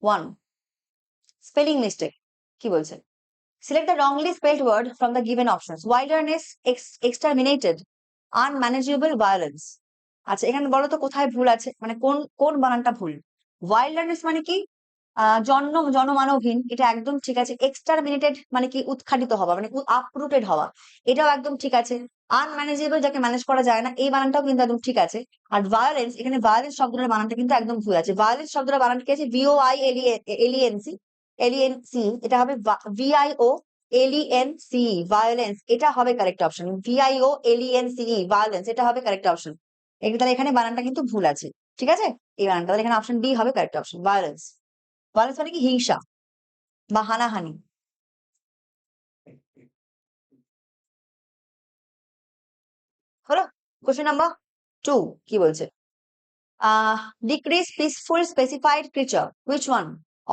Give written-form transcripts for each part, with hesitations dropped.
1. Spelling mistake কি বলছে? Select the wrongly spelled word from the given options. Wilderness exterminated, unmanageable violence. আচ্ছা এখানে বলো তো কোথায় ভুল আছে, মানে কোন কোন বানানটা ভুল? ওয়াইল্ডারনেস মানে কি? জনমানবহীন, এটা একদম ঠিক আছে। এক্সটারমিনেটেড মানে কি? উৎখাটিত হওয়া, মানে আপরুটেড হওয়া, এটাও একদম ঠিক আছে। আনম্যানেজেবল, যাকে ম্যানেজ করা যায় না, এই বানানটাও কিন্তু একদম ঠিক আছে। আর ভায়োলেন্স, এখানে ভায়োলেন্স শব্দটার বানানটা কিন্তু একদম ভুল আছে। ভায়োলেন্স শব্দটার বানানটা কি আছে? VOILENC, এলিএনসি, এটা হবে VIOLENC, ভায়োলেন্স, এটা হবে কারেক্ট অপশন। VIOLENCE, ভায়োলেন্স, এটা হবে কারেক্ট অপশন। তাহলে এখানে বানানটা কিন্তু ভুল আছে, ঠিক আছে? এই বানানটা, তাহলে এখানে অপশন ডি হবে কারেক্ট অপশন, ভায়োলেন্স। ভায়োলেন্স মানে কি? হিংসা বা হানাহানি। হলো? কোশ্চেন নাম্বার 2 কি বলছে? Decrease peaceful specified creature, which one?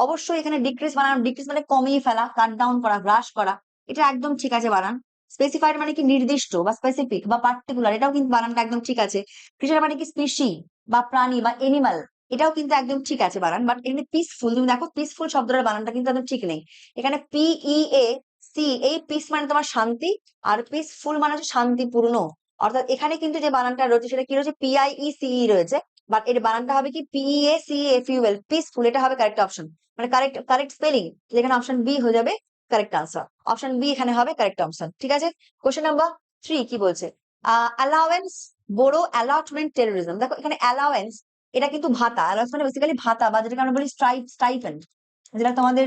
অবশ্যই এখানে ডিক্রিজ বানান, ডিক্রিজ মানে কমিয়ে ফেলা, কাট ডাউন করা, হ্রাস করা, এটা একদম ঠিক আছে বানান। স্পেসিফাইড মানে কি? নির্দিষ্ট বা স্পেসিফিক বা পার্টিকুলার, এটাও কিন্তু বানানটা একদম ঠিক আছে। ক্রিচার মানে কি? স্পিসি বা প্রাণী বা এনিমাল, এটাও কিন্তু একদম ঠিক আছে বানান। বাট এখানে পিসফুল, তুমি দেখো পিসফুল শব্দটার বানানটা কিন্তু একদম ঠিক নেই। এখানে PEAC, এই পিস মানে তোমার শান্তি, আর পিসফুল মানে হচ্ছে শান্তিপূর্ণ। অর্থাৎ এখানে কিন্তু যে বানানটা রয়েছে সেটা কি রয়েছে? PIECE রয়েছে, বাট এর বানানটা হবে কি? PEACFUL, পিসফুল, এটা হবে কারেক্ট অপশন, মানে কারেক্ট কারেক্ট স্পেলিং। এখানে অপশন বি হয়ে যাবে কারেক্ট আনসার। অপশন বি এখানে হবে কারেক্ট অপশন, ঠিক আছে? কোশ্চেন নাম্বার 3 কি বলছে? অ্যালাওয়েন্স, বোরো অ্যালটমেন্ট টেরোরিজম। দেখো এখানে অ্যালাওয়েন্স, এটা কিন্তু ভাতা। অ্যালাওয়েন্স মানে বেসিক্যালি ভাতা, বা যেটাকে আমরা বলি স্টাইপেন্ড, যেটা তোমাদের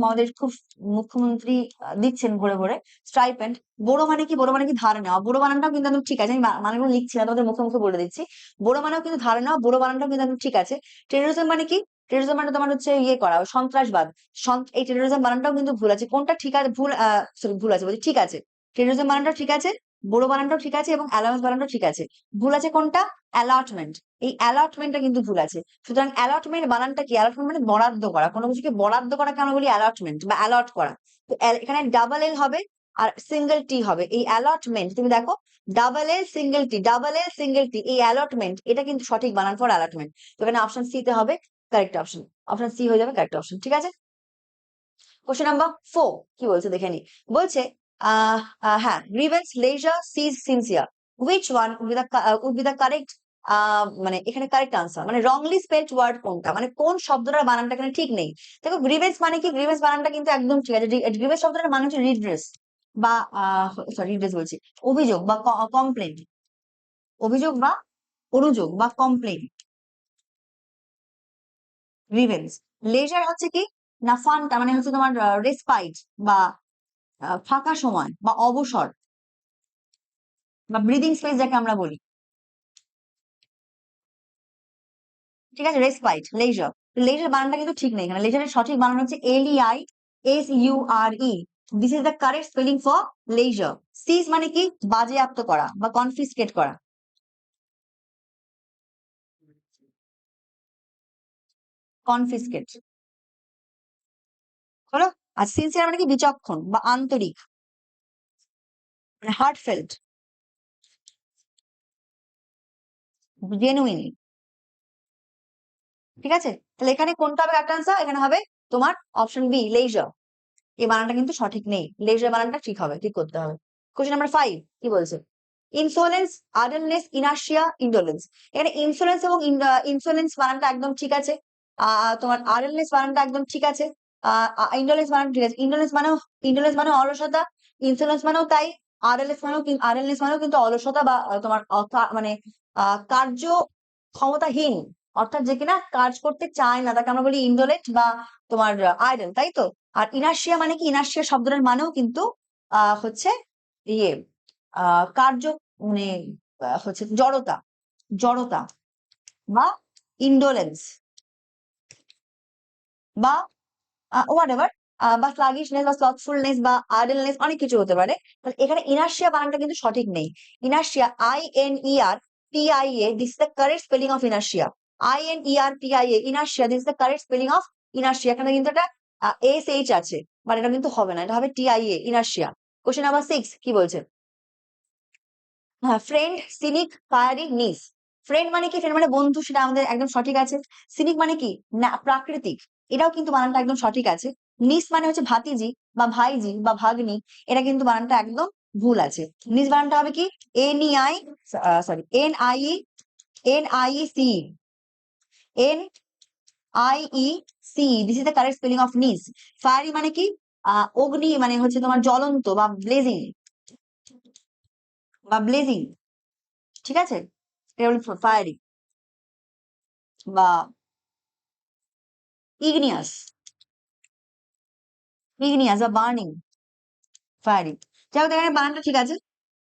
আমাদের খুব মুখ্যমন্ত্রী দিচ্ছেন ভরে ভরে, স্টাইপেন্ড। বোরো মানে কি? বোরো মানে কি? ধার নেওয়া। বোরো বানানটাও কিন্তু একদম ঠিক আছে, আমি মানেগুলো লিখছি না, তোমাদের মুখে মুখে বলে দিচ্ছি। বোরো মানেও কিন্তু ধার নেওয়া, বোরো বানানটাও কিন্তু একদম ঠিক আছে। টেরোরিজম মানে কি? টেরোরিজম মানে তোমার হচ্ছে ইয়ে করা, সন্ত্রাসবাদ। এই টেরোরিজম বানানটাও কিন্তু ভুল আছে। কোনটা ঠিক আছে? ভুল, সরি ভুল আছে বলছি, ঠিক আছে। টেরোরিজম বানানটাও ঠিক আছে, বোরো বানানটাও ঠিক আছে, এবং অ্যালাউন্স বানানটাও ঠিক আছে। ভুল আছে কোনটা? অ্যালটমেন্ট, এই অ্যালটমেন্টটা কিন্তু ভুল আছে। সুতরাং অ্যালটমেন্ট বানানটা কি? অ্যালটমেন্ট মানে বরাদ্দ করা, কোনো কিছুকে বরাদ্দ করা কেন বলি? অ্যালটমেন্ট বা অ্যালট করা। তো এখানে ডাবল এল হবে আর সিঙ্গেল টি হবে। এই অ্যালটমেন্ট, তুমি দেখো ডাবল এল সিঙ্গেল টি, ডাবল এল সিঙ্গেল টি, এই অ্যালটমেন্ট, এটা কিন্তু সঠিক বানান ফর অ্যালটমেন্ট। তো এখানে অপশন সি তে হবে কারেক্ট অপশন, অপশন সি হয়ে যাবে কারেক্ট অপশন, ঠিক আছে? কোশ্চেন নাম্বার 4 কি বলছে দেখে নি। বলছে হ্যাঁ, grievance, leisure, seize, sincere, which one would be the correct, মানে এখানে কারেক্ট আনসার, মানে রংলি স্পেলড ওয়ার্ড কোনটা, মানে কোন শব্দটার বানানটা এখানে ঠিক নেই। দেখো গ্রিভেন্স মানে কি? গ্রিভেন্স বানানটা কিন্তু একদম ঠিক আছে। গ্রিভেন্স শব্দটার মানে হচ্ছে রিড্রেস বা সরি রিড্রেস বলছি, অভিযোগ বা কমপ্লেন, অভিযোগ বা অনুযোগ বা কমপ্লেন, গ্রিভেন্স। লেজার হচ্ছে কি? না ফানটা মানে হচ্ছে তোমার রেসপাইট বা ফাঁকা সময় বা অবসর বা ব্রিদিং স্পেস যাকে আমরা বলি, ঠিক আছে? Respite, laser. লেজার বানানটা কিন্তু ঠিক নেই এখানে। লেজারের সঠিক বানান হচ্ছে LEISURE, this is the correct spelling for leisure. Seize মানে কি? বাজেয়াপ্ত করা বা কনফিসকেট করা, কনফিসকেট হলো। আর সিনসিয়ার মানে কি? বিচক্ষণ বা আন্তরিক, মানে হার্টফেল্ট, জেনুইন, ঠিক আছে? তাহলে এখানে কোনটা হবে একটা আনসার? এখানে হবে তোমার অপশন বি, লেজার। এই বানানটা কিন্তু সঠিক নেই, লেজার বানানটা ঠিক হবে, ঠিক করতে হবে। কোশ্চেন নাম্বার 5 কি বলছে? ইনসোলেন্স, আডলনেস, ইনার্শিয়া, ইন্ডোলেন্স। এখানে ইনসোলেন্স এবং ইনসোলেন্স বানানটা একদম ঠিক আছে। তোমার আডলনেস বানানটা একদম ঠিক আছে। ইন্ডোলেন্স বানানটা ঠিক আছে। ইন্ডোলেন্স মানে অলসতা, ইনসোলেন্স মানেও তাই। আরএলএস মানেও কিন্তু অলসতা বা তোমার মানে কার্য ক্ষমতাহীন, অর্থাৎ যে কিনা কাজ করতে চায় না, তাকে আমরা বলি ইন্ডোলেন্ট বা তোমার আইডল, তাই তো? আর ইনার্শিয়া মানে কি? ইনার্শিয়া শব্দটার মানেও কিন্তু হচ্ছে ইয়ে কার্য, মানে হচ্ছে জড়তা, জড়তা বা ইন্ডোলেন্স বা হোয়াট এভার, বা স্লাগিশনেস বা স্লথফুলনেস বা আইডলনেস, অনেক কিছু হতে পারে। তাহলে এখানে ইনার্শিয়া বানানটা কিন্তু সঠিক নেই। Inertia, INERPIA, this is the correct spelling of inertia. INERPIA, inertia, this is the correct spelling of inertia. এখানে কিন্তু একটা SH আছে, মানে এটা কিন্তু হবে না, এটা হবে TIA, ইনার্শিয়া। কোশ্চেন নাম্বার 6 কি বলছে? হ্যাঁ, ফ্রেন্ড, সিনিক, ফায়ারি, নিস। ফ্রেন্ড মানে কি? ফ্রেন্ড মানে বন্ধু, সেটা আমাদের একদম সঠিক আছে। সিনিক মানে কি? না প্রাকৃতিক, এটাও কিন্তু বানানটা একদম সঠিক আছে। নিস মানে হচ্ছে ভাতিজি বা ভাইজি বা ভাগ্নি, এটা কিন্তু বানানটা একদম ভুল আছে। নিস বানানটা হবে কি NEI, sorry NIEC, NIEC, this is the correct spelling of নিস। ফায়ারি মানে কি অগ্নি মানে হচ্ছে তোমার জ্বলন্ত বা ব্লেজিং, ঠিক আছে, এটা হলো ফায়ারি বা ইগনিয়াস, বা বার্নিং, ফায়ারি। যাই হোক এখানে বানানটা ঠিক আছে,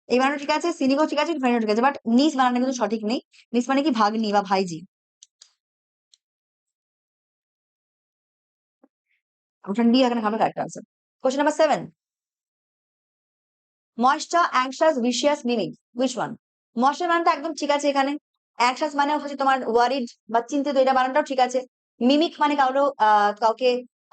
এই বানানটা ঠিক আছে, সিনিকও ঠিক আছে, ফ্রেন্ডও ঠিক আছে, বাট নিস বানানটা কিন্তু সঠিক নেই। নিস মানে কি ভাগ্নি বা ভাইজি। অপশন ডি এখানে হবে correct answer. Question number 7, moisture, anxious, vicious, mimic, which one? Moisture বানানটা একদম ঠিক আছে এখানে। অ্যাংশাস মানে হচ্ছে তোমার ওয়ারিড বা চিন্তিত, এটা বানানটাও ঠিক আছে। মিমিক মানে কাউকে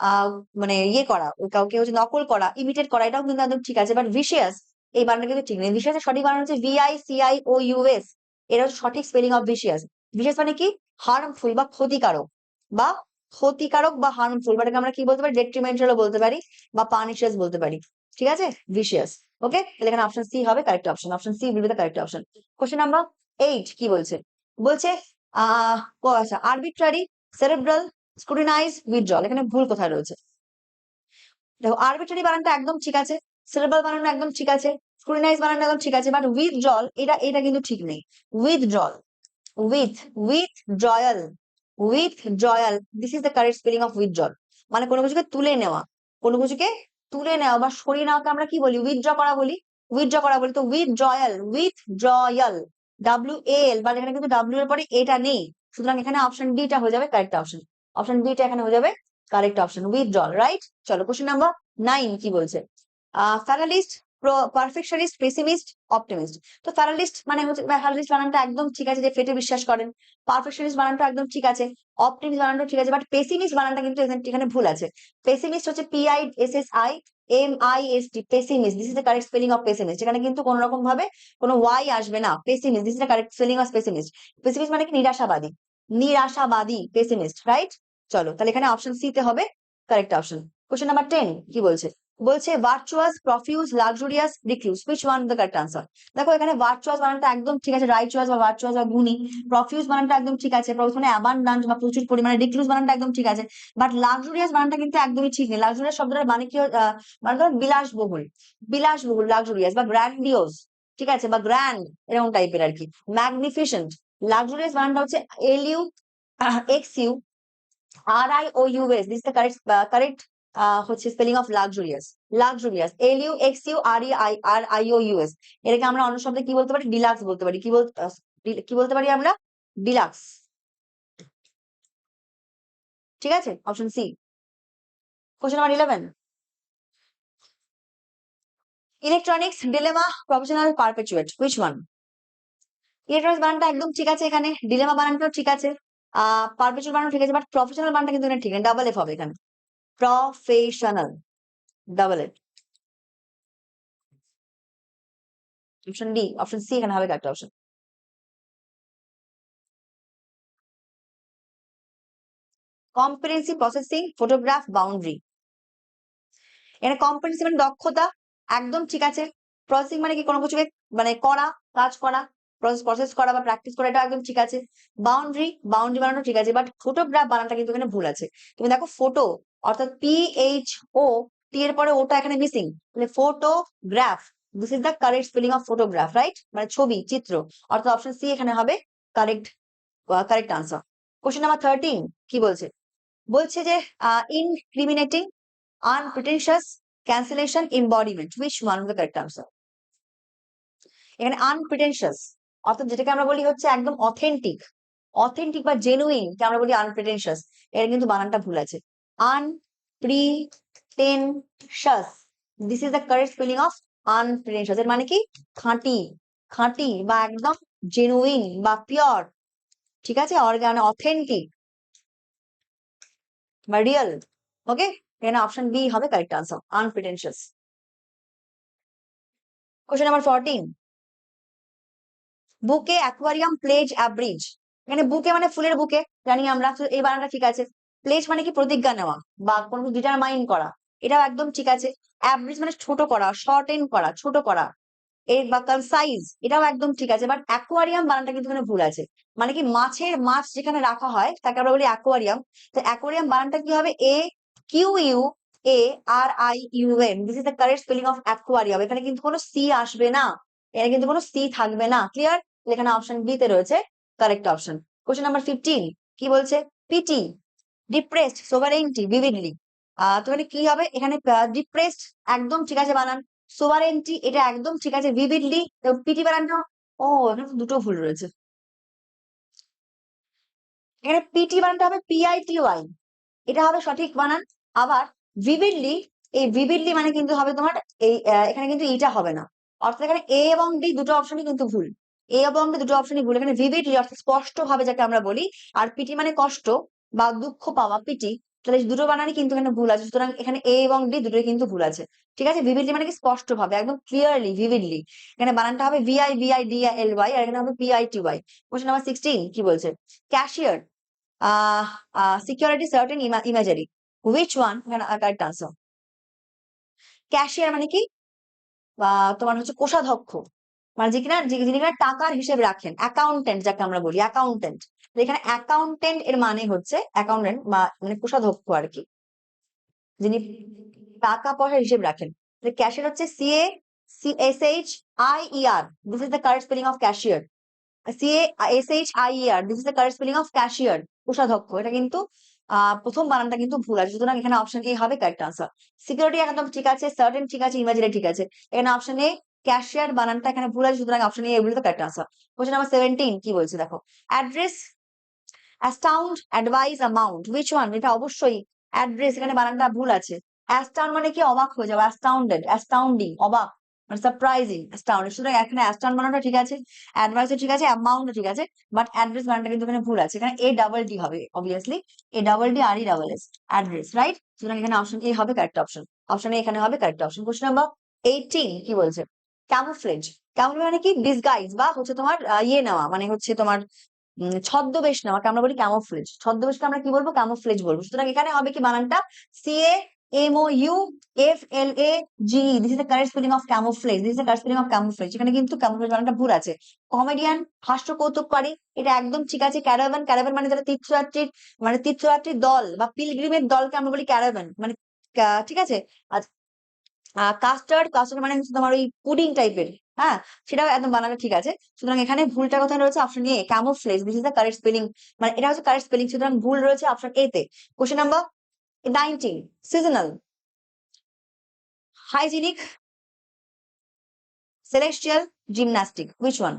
আহ মানে ইয়ে করা, কাউকে হচ্ছে নকল করা, ইমিটেট করা, এটাও কিন্তু একদম ঠিক আছে। বাট ভিশিয়াস এই বানানটা কিন্তু ঠিক নেই। ভিশিয়াসের সঠিক বানান হচ্ছে VICIOUS, এটা হচ্ছে সঠিক স্পেলিং অফ ভিশিয়াস। ভিশিয়াস মানে কি হার্মফুল বা ক্ষতিকারক, বা হার্মফুল, বাট আমরা কি বলতে পারি, ডেট্রিমেন্টালও বলতে পারি বা পানিশাস বলতে পারি, ঠিক আছে, ভিশিয়াস। ওকে, তাহলে এখানে অপশন সি হবে correct option. Option C will be the correct option. Question number 8 কি বলছে? বলছে আচ্ছা, আরবিট্রারি, সেরেব্রাল, স্ক্রুটিনাইজ, উইথড্রল, এখানে ভুল কোথায় রয়েছে? দেখো আরবিট্রারি বানানটা একদম ঠিক আছে, সেরেব্রাল বানানটা একদম ঠিক আছে, স্ক্রুটিনাইজ বানানটা একদম ঠিক আছে, বাট উইথড্রল এটা কিন্তু ঠিক নেই। Withdrawal, with withdrawal, withdrawal, this is the correct spelling of withdrawal. মানে কোনো কিছুকে তুলে নেওয়া, কোনো কিছুকে তুলে নেওয়া বা সরিয়ে নেওয়াকে আমরা কি বলি, উইথড্র করা বলি, তো উইথড্রয়াল, WAL, বাট এখানে কিন্তু ডাব্লিউ এর পরে এটা নেই, সুতরাং এখানে অপশন ডি টা হয়ে যাবে কারেক্ট অপশন। অপশন ডি টা এখানে হয়ে যাবে কারেক্ট অপশন, উইথড্রল, রাইট। চলো কোশ্চেন নাম্বার 9 কি বলছে? ফ্যাটালিস্ট, পারফেকশনিস্ট, পেসিমিস্ট, অপটিমিস্ট। তো ফ্যাটালিস্ট মানে হচ্ছে, ফ্যাটালিস্ট বানানটা একদম ঠিক আছে, যে ফেটে বিশ্বাস করেন। পারফেকশনিস্ট বানানটা একদম ঠিক আছে, অপটিমিস্ট বানানটা ঠিক আছে, বাট পেসিমিস্ট বানানটা কিন্তু এখানে ভুল আছে। পেসিমিস্ট হচ্ছে PISSIMIST, pessimist, this is the correct spelling of pessimist. এখানে কিন্তু কোন রকম ভাবে কোনো ওয়াই আসবে না, pessimist, this is the correct spelling of pessimist. Pessimist মানে কি নিরাশাবাদী, পেসিমিস্ট, রাইট। চলো তাহলে এখানে অপশন সি তে হবে কারেক্ট অপশন। কোশ্চেন নাম্বার 10 কি বলছে? বলছে virtuous, profuse, luxurious, recluse, which one the correct answer? দেখো এখানে ভার্চুয়াস বানানটা একদম ঠিক আছে, রাইচুয়াস বা ভার্চুয়াস বা গুণী। প্রফিউজ বানানটা একদম ঠিক আছে, প্রফিউজ মানে অ্যাবান্ডান্ট বা প্রচুর পরিমাণে। রিক্লুস বানানটা একদম ঠিক আছে, বাট লাক্সুরিয়াস বানানটা কিন্তু একদমই ঠিক নেই। লাক্সুরিয়াস শব্দটার মানে কি মানে ধরো বিলাসবহুল, লাক্সুরিয়াস বা গ্র্যান্ডিওস, ঠিক আছে, বা গ্র্যান্ড, এরকম টাইপের আর কি। ম্যাগনিফিসেন্ট, লাক্সুরিয়াস বানানটা হচ্ছে LUXURIOUS, দিস দ্য কারেক্ট হচ্ছে স্পেলিং অফ লাক্সুরিয়াস। LUXURIOUS, এটাকে আমরা অন্য শব্দে কি বলতে পারি, ডিলাক্স বলতে পারি। কি বলতে পারি আমরা, ডিলাক্স, ঠিক আছে, option C. Question number 11, electronics, dilemma, professional, perpetuate, which one? Electronics বানানটা একদম ঠিক আছে এখানে, ডিলেমা বানানটাও ঠিক আছে, পারপেচুয়াল বানানও ঠিক আছে, বাট প্রফেশনাল বানানটা কিন্তু এখানে ঠিক নেই, ডাবল এফ হবে এখানে, professional, double F. Option D, option C এখানে হবে correct option. Competency, processing, photograph, boundary, এখানে কম্পিটেন্সি মানে দক্ষতা, একদম ঠিক আছে। প্রসেসিং মানে কি কোনো কিছুকে মানে করা, কাজ করা, প্রসেস করা বা প্র্যাকটিস করা, এটা একদম ঠিক আছে। বাউন্ডারি বানানো ঠিক আছে, বাট ফটোগ্রাফ বানানটা কিন্তু এখানে ভুল আছে। তুমি দেখো ফটো অর্থাৎ PHOT এর পরে ওটা এখানে মিসিং, মানে photograph, this is the correct spelling of photograph, right, মানে ছবি, চিত্র, অর্থাৎ অপশন সি এখানে হবে কারেক্ট, আনসার। কোশ্চেন নাম্বার 13 কি বলছে? বলছে যে incriminating, unpretentious, cancellation, embodiment, which one of the correct answer? এখানে আনপ্রিটেনশিয়াস অর্থাৎ যেটাকে আমরা বলি হচ্ছে একদম অথেন্টিক বা জেনুইন কে আমরা বলি আনপ্রিটেনশিয়াস, এর কিন্তু বানানটা ভুল আছে। Unpretentious, this is the correct spelling of unpretentious. এর মানে কি খাঁটি, বা একদম জেনুইন বা পিওর, ঠিক আছে, অথেন্টিক বা রিয়েল। ওকে, এখানে অপশন বি হবে কারেক্ট আনসার, আনপ্রিটেনশিয়াস। কোশ্চেন নাম্বার 14, বুকে, অ্যাকোয়ারিয়াম, প্লেজ, অ্যাব্রিজ, এখানে বুকে মানে ফুলের বুকে, জানি আমরা, তো এই বানানটা ঠিক আছে। প্লেজ মানে কি প্রতিজ্ঞা নেওয়া বা কোনো ডিটারমাইন করা, এটাও একদম ঠিক আছে। অ্যাব্রিজ মানে ছোট করা, শর্টেন করা, ছোট করা। এর বা কনসাইজ, এটাও একদম ঠিক আছে। বাট অ্যাকোয়ারিয়াম বানানটা কিন্তু এখানে ভুল আছে। মানে কি মাছ যেখানে রাখা হয় তাকে আমরা বলি অ্যাকোয়ারিয়াম। তো অ্যাকোয়ারিয়াম বানানটা কি হবে? AQUARIUM, this is the correct spelling of aquarium. এখানে কিন্তু কোনো সি আসবে না, এখানে কিন্তু কোনো সি থাকবে না। ক্লিয়ার? এখানে অপশন বি তে রয়েছে কারেক্ট অপশন। কোশ্চেন নাম্বার 15 কি বলছে? Pity, depressed, sovereignty, vividly. তো এখানে কি হবে? এখানে ডিপ্রেসড একদম ঠিক আছে বানান, সোভারেইনটি এটা একদম ঠিক আছে, ভিভিডলি পিটি বানানটা, ও এখানে তো দুটো ভুল রয়েছে। এখানে পিটি বানানটা হবে PITY, এটা হবে সঠিক বানান। আবার ভিভিডলি, এই ভিভিডলি মানে কিন্তু হবে তোমার এই এখানে কিন্তু এটা হবে না। অর্থাৎ এখানে এ এবং ডি দুটো অপশনই কিন্তু ভুল, এ এবং ডি দুটো অপশনই ভুল। এখানে ভিভিডলি অর্থাৎ স্পষ্ট ভাবে যাকে আমরা বলি, আর পিটি মানে কষ্ট বা দুঃখ পাওয়া, পিটি। তাহলে এই দুটো বানানই কিন্তু এখানে ভুল আছে, সুতরাং এখানে এ এবং ডি দুটোই কিন্তু ভুল আছে। ঠিক আছে? ভিভিডলি মানে কি স্পষ্ট ভাবে, একদম ক্লিয়ারলি, ভিভিডলি। এখানে বানানটা হবে VIVIDLY, আর এখানে হবে PITY। কোশ্চেন নাম্বার 16 কি বলছে? Cashier, security, certain, imagery. Which one? Correct answer. Cashier মানে কি? তোমার হচ্ছে কোষাধ্যক্ষ, মানে যিনি কিনা টাকার হিসেব রাখেন, অ্যাকাউন্টেন্ট যাকে আমরা বলি, অ্যাকাউন্টেন্ট। এখানে অ্যাকাউন্টেন্ট এর মানে হচ্ছে অ্যাকাউন্টেন্ট বা মানে কোষাধ্যক্ষ আর কি, যিনি টাকা পয়সার হিসেব রাখেন। ক্যাশিয়ার হচ্ছে CASHIER, this is the correct spelling of cashier. CASHIER, this is the correct spelling of cashier, কোষাধ্যক্ষ। এটা কিন্তু প্রথম বানানটা কিন্তু ভুল আছে, সুতরাং এখানে অপশন এ হবে কারেক্ট আনসার। সিকিউরিটি একদম ঠিক আছে, সার্টেন ঠিক আছে, ইমাজিনারি ঠিক আছে। এখানে অপশন এ ক্যাশিয়ার বানানটা এখানে ভুল আছে, সুতরাং অপশন এ এগুলো তো কারেক্ট আনসার। কোশ্চেন নাম্বার 17 কি বলছে দেখো? Address, astound, advice, amount, which one? এটা অবশ্যই অ্যাড্রেস, এখানে বানানটা ভুল আছে। অ্যাস্টাউন্ড মানে কি অবাক হয়ে যাওয়া, অ্যাস্টাউন্ডেড, অ্যাস্টাউন্ডিং, অবাক মানে সারপ্রাইজিং, অ্যাস্টাউন্ডেড। সুতরাং এখানে অ্যাস্টাউন্ড বানানটা ঠিক আছে, অ্যাডভাইসও ঠিক আছে, অ্যামাউন্টও ঠিক আছে। বাট অ্যাড্রেস বানানটা কিন্তু এখানে ভুল আছে, এখানে ADD হবে অবভিয়াসলি, ADDRESS, অ্যাড্রেস, রাইট? সুতরাং এখানে অপশন এ হবে কারেক্ট অপশন। অপশন এ এখানে হবে কারেক্ট অপশন। কোশ্চেন নাম্বার 18 কি বলছে? ক্যামোফ্লেজ, ক্যামোফ্লেজ মানে কি ডিসগাইজ বা হচ্ছে তোমার ইয়ে নেওয়া, মানে হচ্ছে তোমার ছদ্মবেশ নেওয়াকে আমরা বলি ক্যামোফ্লেজ। ছদ্মবেশকে আমরা কি বলবো? ক্যামোফ্লেজ বলবো। সুতরাং এখানে হবে কি বানানটা? CAMOUFLAGE, this is the correct spelling of camouflage, this is the correct spelling of camouflage. এখানে কিন্তু ক্যামোফ্লেজ বানানটা ভুল আছে। কমেডিয়ান, হাস্য কৌতুককারী, এটা একদম ঠিক আছে। ক্যারাভান, ক্যারাভান মানে যারা তীর্থযাত্রীর, মানে তীর্থযাত্রীর দল বা পিলগ্রিমের দলকে আমরা বলি ক্যারাভান, মানে ঠিক আছে। কাস্টার্ড, কাস্টার্ড মানে হচ্ছে তোমার ওই পুডিং টাইপের, হ্যাঁ, সেটাও একদম বানানো ঠিক আছে। সুতরাং এখানে ভুলটা কোথায় রয়েছে? Option A, camouflage, this is the correct spelling, মানে এটা হচ্ছে কারেক্ট স্পেলিং, সুতরাং ভুল রয়েছে অপশন এ তে। Question number 19, seasonal, hygienic, celestial, gymnastic, which one?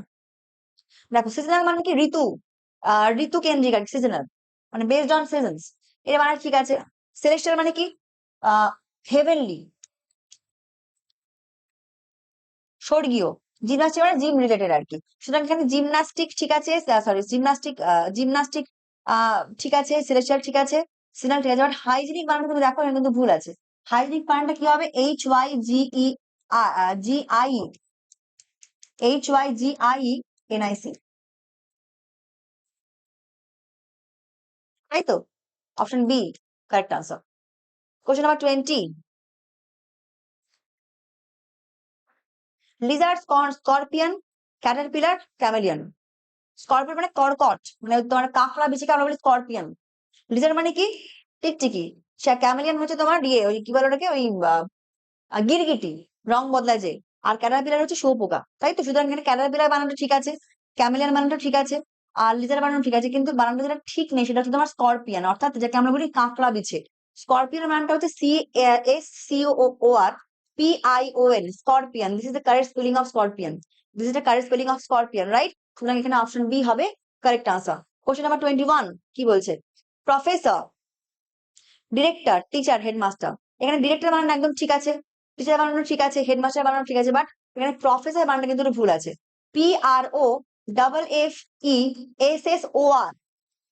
দেখো সিজনাল মানে কি ঋতু, ঋতু কেন্দ্রিক আর সিজনাল মানে বেসড অন সিজনস, এটা মানে ঠিক আছে। সেলেস্টিয়াল মানে কি হেভেনলি, স্বর্গীয়। জিমনাস্টিক মানে জিম রিলেটেড আর কি, সুতরাং এখানে জিমনাস্টিক ঠিক আছে, সরি জিমনাস্টিক, জিমনাস্টিক ঠিক আছে, সেলেস্টিয়াল ঠিক আছে, সিজনাল ঠিক আছে। বাট হাইজিনিক বানানটা তুমি দেখো এখানে কিন্তু ভুল আছে। হাইজিনিক বানানটা কি হবে? HYGENIC, তাই তো? Option B correct answer. Question number 20, lizard, scorpion, caterpillar, chameleon. Scorpion মানে কর্কট, মানে তোমার কাঁকড়া বিছিকে আমরা বলি স্করপিয়ন। লিজার্ড মানে কি টিকটিকি, সে ক্যামেলিয়ন হচ্ছে তোমার ইয়ে, ওই কি বলে ওটাকে, ওই গিরগিটি, রং বদলায় যে। আর ক্যাটারপিলার হচ্ছে শুঁয়োপোকা, তাই তো? সুতরাং এখানে ক্যাটারপিলার বানানটা ঠিক আছে, ক্যামেলিয়ন বানানটা ঠিক আছে, আর লিজার্ড বানানো ঠিক আছে, কিন্তু বানানটা যেটা ঠিক নেই সেটা হচ্ছে তোমার স্করপিয়ন, অর্থাৎ যাকে আমরা বলি কাঁকড়া বিছে। স্করপিয়ন বানানটা হচ্ছে SCORPION, scorpion, this is the correct spelling of scorpion, this is the correct spelling of scorpion, right? সুতরাং এখানে অপশন বি হবে কারেক্ট আনসার। কোশ্চেন নাম্বার 21 কি বলছে? Professor, director, teacher, headmaster. এখানে ডিরেক্টর বানানো একদম ঠিক আছে, টিচার বানানো ঠিক আছে, হেডমাস্টার বানানো ঠিক আছে, বাট এখানে প্রফেসর বানানো কিন্তু একটু ভুল আছে। PROFFESSOR,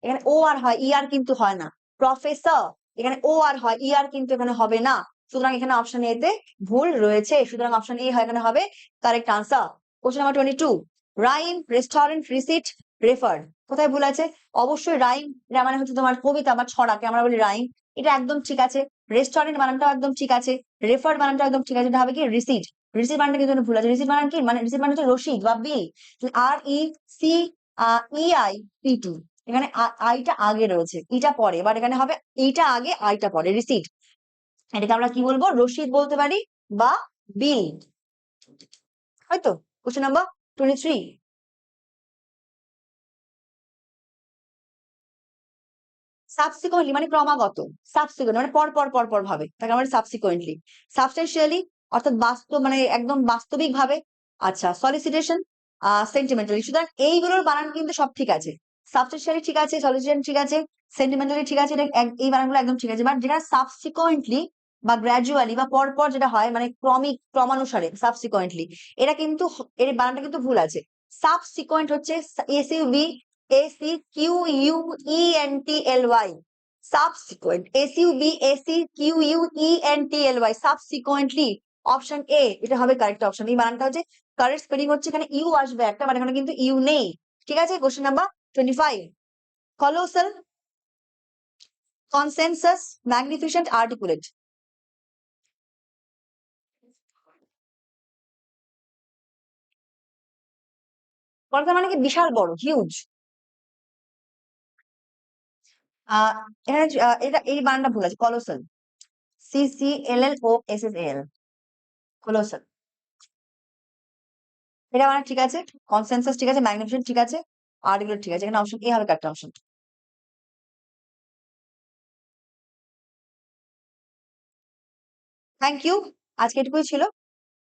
এখানে ও আর হয়, ই আর কিন্তু হয় না। প্রফেসর, এখানে ও আর হয়, ই আর কিন্তু এখানে হবে না। সুতরাং এখানে অপশন এ তে ভুল রয়েছে, সুতরাং অপশন এ হয় এখানে হবে correct answer. Question number 22, rhyme, restaurant, receipt, referred কোথায় ভুল আছে? অবশ্যই রাইম মানে হচ্ছে তোমার কবিতা বা ছড়াকে আমরা বলি রাইম, এটা একদম ঠিক আছে। রেস্টুরেন্ট বানানটাও একদম ঠিক আছে। রেফার বানানটাও একদম ঠিক আছে। এটা হবে কি রিসিট। রিসিট বানানটা কিন্তু ভুল আছে। রিসিট বানান কি মানে রিসিট মানে হচ্ছে রসিদ বা বিল। RECEIT, এখানে আইটা আগে রয়েছে, ইটা পরে, বাট এখানে হবে এইটা আগে আইটা পরে, রিসিট। এটাকে আমরা কি বলবো? রসিদ বলতে পারি বা বিল, হয়তো। Question number 23। সাবসিকুয়েন্টলি মানে ক্রমাগত, সাবসিকুয়েন্ট মানে পর পর পর পর ভাবে, তাকে আমরা সাবসিকুয়েন্টলি। সাবস্টেন্সিয়ালি অর্থাৎ বাস্তব মানে একদম বাস্তবিক ভাবে। আচ্ছা, সলিসিটেশন, সেন্টিমেন্টালি। সুতরাং এইগুলোর বানান কিন্তু সব ঠিক আছে। সাবস্টেন্সিয়ালি ঠিক আছে, সলিসিটেশন ঠিক আছে, সেন্টিমেন্টালি ঠিক আছে, এই বানানগুলো একদম ঠিক আছে। বাট যেটা সাবসিকুয়েন্টলি বা গ্র্যাজুয়ালি বা পর পর যেটা হয় মানে ক্রমানুসারে সাবসিকুয়েন্টলি, এটা কিন্তু এর বানানটা কিন্তু ভুল আছে। সাবসিকুয়েন্ট হচ্ছে SUBSEQUENTLY, subsequent SUBSEQUENTLY, subsequently. Option A এটা হবে কারেক্ট অপশন। এই বানানটা হচ্ছে কারেক্ট স্পেলিং হচ্ছে, এখানে ইউ আসবে একটা, মানে এখানে কিন্তু ইউ নেই। ঠিক আছে, question number 25। Colossal, consensus, magnificent, articulate. Kolkata মানে কি বিশাল বড়, হিউজ। এখানে এটা এই বানানটা ভুল আছে, কলোসাল। CCLLOSSAL, colossal. এটা মানে ঠিক আছে। কনসেনসাস ঠিক আছে, ম্যাগনিফিসেন্ট ঠিক আছে, আর্টিকুলেট ঠিক আছে। এখানে অপশন এ হবে কারেক্ট অপশন। থ্যাংক ইউ, আজকে এটুকুই ছিল।